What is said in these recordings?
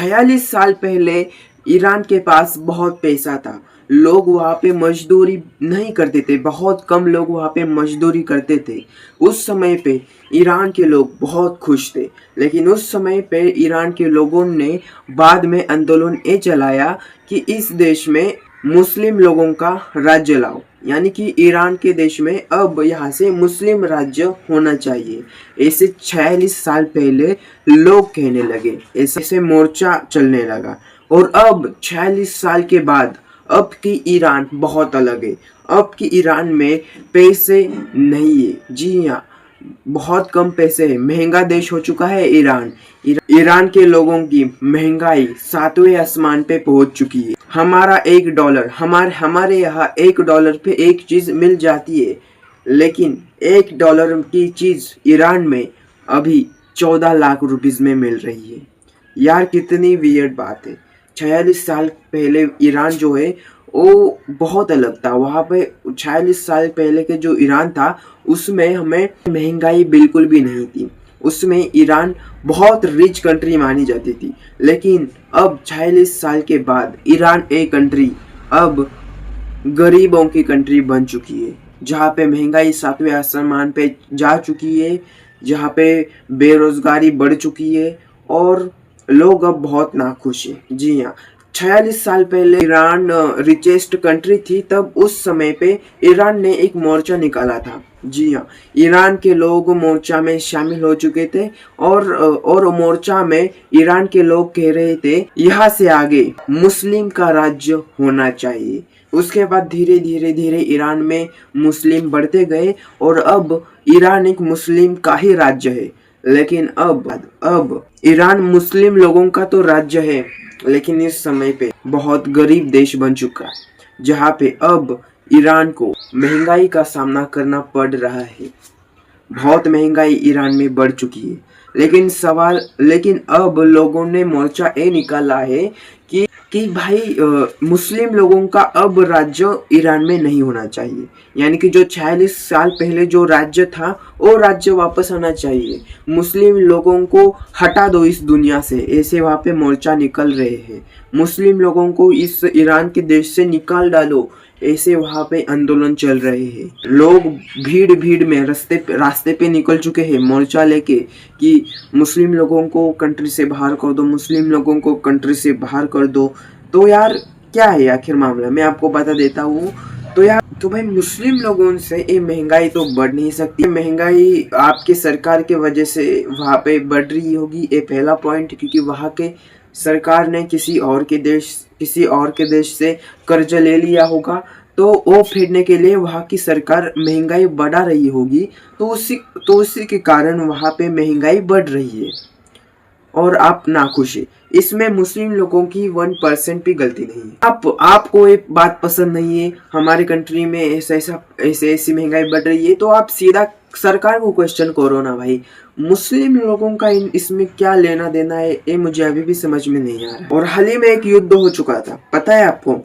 46 साल पहले ईरान के पास बहुत पैसा था। लोग वहाँ पे मजदूरी नहीं करते थे, बहुत कम लोग वहाँ पे मजदूरी करते थे। उस समय पे ईरान के लोग बहुत खुश थे। लेकिन उस समय पे ईरान के लोगों ने बाद में आंदोलन ये चलाया कि इस देश में मुस्लिम लोगों का राज्य लाओ, यानी कि ईरान के देश में अब यहाँ से मुस्लिम राज्य होना चाहिए। ऐसे 46 साल पहले लोग कहने लगे, ऐसे मोर्चा चलने लगा। और अब 46 साल के बाद अब की ईरान बहुत अलग है। अब की ईरान में पैसे नहीं है, जी हाँ, बहुत कम पैसे है। महंगा देश हो चुका है ईरान। ईरान के लोगों की महंगाई 7वें आसमान पे पहुंच चुकी है। हमारा $1 हमारे यहाँ $1 पे एक चीज मिल जाती है, लेकिन $1 की चीज ईरान में अभी 14 लाख रुपीस में मिल रही है। यार कितनी वियर्ड बात है। 46 साल पहले ईरान जो है वो बहुत अलग था। वहाँ पे 46 साल पहले के जो ईरान था उसमें हमें महंगाई बिल्कुल भी नहीं थी। उसमें ईरान बहुत रिच कंट्री मानी जाती थी। लेकिन अब 46 साल के बाद ईरान एक कंट्री अब गरीबों की कंट्री बन चुकी है, जहाँ पे महंगाई 7वें आसमान पे जा चुकी है, जहाँ पे बेरोजगारी बढ़ चुकी है और लोग अब बहुत नाखुश हैं। जी हाँ, 46 साल पहले ईरान रिचेस्ट कंट्री थी, तब उस समय पे ईरान ने एक मोर्चा निकाला था। जी हाँ, ईरान के लोग मोर्चा में शामिल हो चुके थे और मोर्चा में ईरान के लोग कह रहे थे यहाँ से आगे मुस्लिम का राज्य होना चाहिए। उसके बाद धीरे धीरे ईरान में मुस्लिम बढ़ते गए और अब ईरान एक मुस्लिम का ही राज्य है। लेकिन अब ईरान मुस्लिम लोगों का तो राज्य है, लेकिन इस समय पे बहुत गरीब देश बन चुका है, जहाँ पे अब ईरान को महंगाई का सामना करना पड़ रहा है। बहुत महंगाई ईरान में बढ़ चुकी है। लेकिन अब लोगों ने मोर्चा ये निकाला है कि भाई मुस्लिम लोगों का अब राज्य ईरान में नहीं होना चाहिए। यानी कि जो 46 साल पहले जो राज्य था वो राज्य वापस आना चाहिए। मुस्लिम लोगों को हटा दो इस दुनिया से, ऐसे वहाँ पे मोर्चा निकल रहे हैं। मुस्लिम लोगों को इस ईरान के देश से निकाल डालो, ऐसे वहाँ पे आंदोलन चल रहे हैं। लोग भीड़ में रास्ते पे निकल चुके हैं मोर्चा लेके कि मुस्लिम लोगों को कंट्री से बाहर कर दो, मुस्लिम लोगों को कंट्री से बाहर कर दो। तो यार क्या है आखिर मामला, मैं आपको बता देता हूँ। तो भाई मुस्लिम लोगों से ये महंगाई तो बढ़ नहीं सकती। महंगाई आपके सरकार के वजह से वहाँ पे बढ़ रही होगी, ये पहला पॉइंट, क्योंकि वहाँ के सरकार ने किसी और के देश से कर्ज ले लिया होगा, तो वो फेडने के लिए वहाँ की सरकार महंगाई बढ़ा रही होगी। तो उसी के कारण वहाँ पे महंगाई बढ़ रही है और आप नाखुश है। इसमें मुस्लिम लोगों की 1% भी गलती नहीं है। आपको एक बात पसंद नहीं है, हमारे कंट्री में ऐसी महंगाई बढ़ रही है, तो आप सीधा सरकार को क्वेश्चन करो ना भाई। मुस्लिम लोगों का इसमें क्या लेना देना है, ये मुझे अभी भी समझ में नहीं आ रहा। और हाल ही में एक युद्ध हो चुका था, पता है आपको?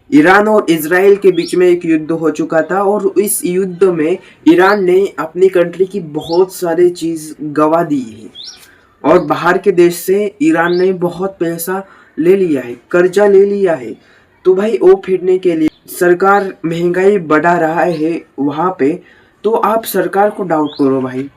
ईरान और इजराइल के बीच में एक युद्ध हो चुका था और इस युद्ध में ईरान ने अपनी कंट्री की बहुत सारी चीज गवा दी है और बाहर के देश से ईरान ने बहुत पैसा ले लिया है, कर्जा ले लिया है। तो भाई वो फेडने के लिए सरकार महंगाई बढ़ा रहा है वहाँ पे, तो आप सरकार को डाउट करो भाई।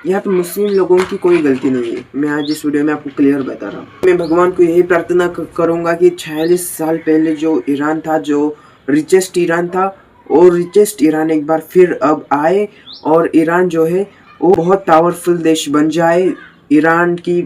यहाँ पे मुस्लिम लोगों की कोई गलती नहीं है। मैं आज इस वीडियो में आपको क्लियर बता रहा हूँ। मैं भगवान को यही प्रार्थना करूँगा कि 46 साल पहले जो ईरान था, जो रिचेस्ट ईरान था, और रिचेस्ट ईरान एक बार फिर अब आए और ईरान जो है वो बहुत पावरफुल देश बन जाए। ईरान की